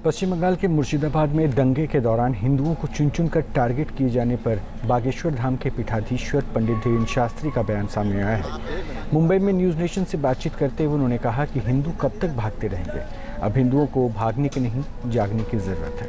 पश्चिम बंगाल के मुर्शिदाबाद में दंगे के दौरान हिंदुओं को चुन चुन कर टारगेट किए जाने पर बागेश्वर धाम के पीठाधीश्वर पंडित धीरेन्द्र शास्त्री का बयान सामने आया है। मुंबई में न्यूज़ नेशन से बातचीत करते हुए उन्होंने कहा कि हिंदू कब तक भागते रहेंगे। अब हिंदुओं को भागने की नहीं, जागने की जरूरत है।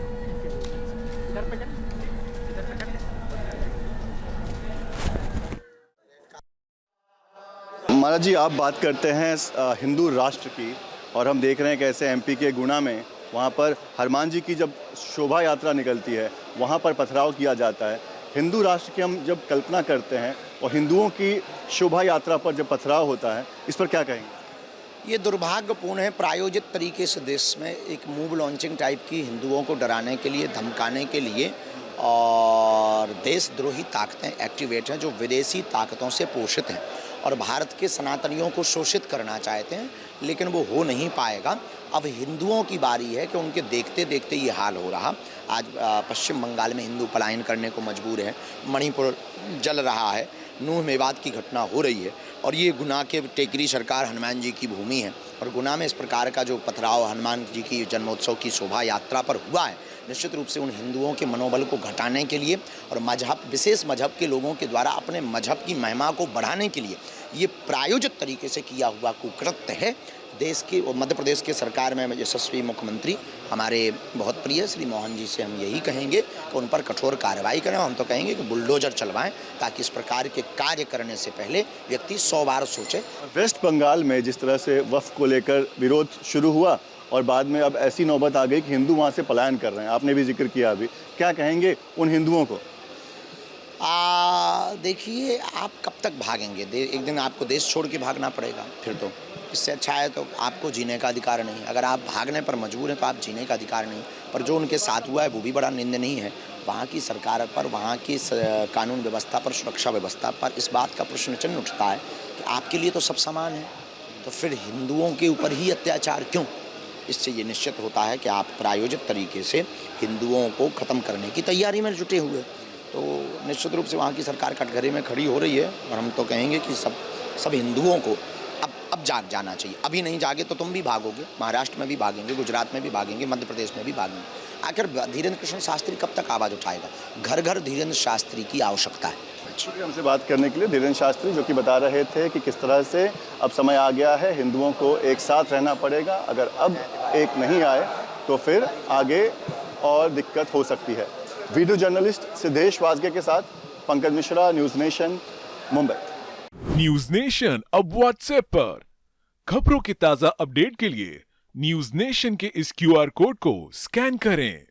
महाराज जी, आप बात करते हैं हिंदू राष्ट्र की, और हम देख रहे हैं कैसे एमपी के गुना में वहाँ पर हनुमान जी की जब शोभा यात्रा निकलती है वहाँ पर पथराव किया जाता है। हिंदू राष्ट्र की हम जब कल्पना करते हैं और हिंदुओं की शोभा यात्रा पर जब पथराव होता है, इस पर क्या कहेंगे? ये दुर्भाग्यपूर्ण है। प्रायोजित तरीके से देश में एक मूव लॉन्चिंग टाइप की हिंदुओं को डराने के लिए, धमकाने के लिए, और देशद्रोही ताकतें एक्टिवेट हैं जो विदेशी ताकतों से पोषित हैं और भारत के सनातनियों को शोषित करना चाहते हैं, लेकिन वो हो नहीं पाएगा। अब हिंदुओं की बारी है कि उनके देखते देखते ये हाल हो रहा। आज पश्चिम बंगाल में हिंदू पलायन करने को मजबूर है, मणिपुर जल रहा है, नूह मेवात की घटना हो रही है, और ये गुना के टेकरी सरकार हनुमान जी की भूमि है। और गुना में इस प्रकार का जो पथराव हनुमान जी की जन्मोत्सव की शोभा यात्रा पर हुआ है, निश्चित रूप से उन हिंदुओं के मनोबल को घटाने के लिए और मजहब, विशेष मजहब के लोगों के द्वारा अपने मजहब की महिमा को बढ़ाने के लिए ये प्रायोजित तरीके से किया हुआ कुकृत्य है। देश की और मध्य प्रदेश के सरकार में यशस्वी मुख्यमंत्री हमारे बहुत प्रिय श्री मोहन जी से हम यही कहेंगे कि उन पर कठोर कार्रवाई करें। हम तो कहेंगे कि बुलडोजर चलवाएं, ताकि इस प्रकार के कार्य करने से पहले व्यक्ति 100 बार सोचे। वेस्ट बंगाल में जिस तरह से वक्फ को लेकर विरोध शुरू हुआ और बाद में अब ऐसी नौबत आ गई कि हिंदू वहाँ से पलायन कर रहे हैं, आपने भी जिक्र किया अभी, क्या कहेंगे उन हिंदुओं को? देखिए, आप कब तक भागेंगे? एक दिन आपको देश छोड़ के भागना पड़ेगा। फिर तो इससे अच्छा है तो आपको जीने का अधिकार नहीं। अगर आप भागने पर मजबूर हैं तो आप जीने का अधिकार नहीं। पर जो उनके साथ हुआ है वो भी बड़ा निंदनीय है। वहाँ की सरकार पर, वहाँ की कानून व्यवस्था पर, सुरक्षा व्यवस्था पर इस बात का प्रश्न चिन्ह उठता है कि आपके लिए तो सब समान है, तो फिर हिंदुओं के ऊपर ही अत्याचार क्यों? इससे ये निश्चित होता है कि आप प्रायोजित तरीके से हिंदुओं को ख़त्म करने की तैयारी में जुटे हुए। तो निश्चित रूप से वहाँ की सरकार कटघरे में खड़ी हो रही है, और हम तो कहेंगे कि सब हिंदुओं को अब जाग जाना चाहिए। अभी नहीं जागे तो तुम भी भागोगे, महाराष्ट्र में भी भागेंगे, गुजरात में भी भागेंगे, मध्य प्रदेश में भी भागेंगे। आखिर धीरेन्द्र कृष्ण शास्त्री कब तक आवाज़ उठाएगा? घर घर धीरेन्द्र शास्त्री की आवश्यकता है। हमसे बात करने के लिए धीरेन्द्र शास्त्री, जो कि बता रहे थे कि किस तरह से अब समय आ गया है, हिंदुओं को एक साथ रहना पड़ेगा। अगर अब एक नहीं आए तो फिर आगे और दिक्कत हो सकती है। वीडियो जर्नलिस्ट सिद्धेश वाजगे के साथ Pankaj Mishra, news nation, Mumbai. News nation अब व्हाट्सएप पर खबरों के ताजा अपडेट के लिए न्यूज़ नेशन के इस QR कोड को स्कैन करें।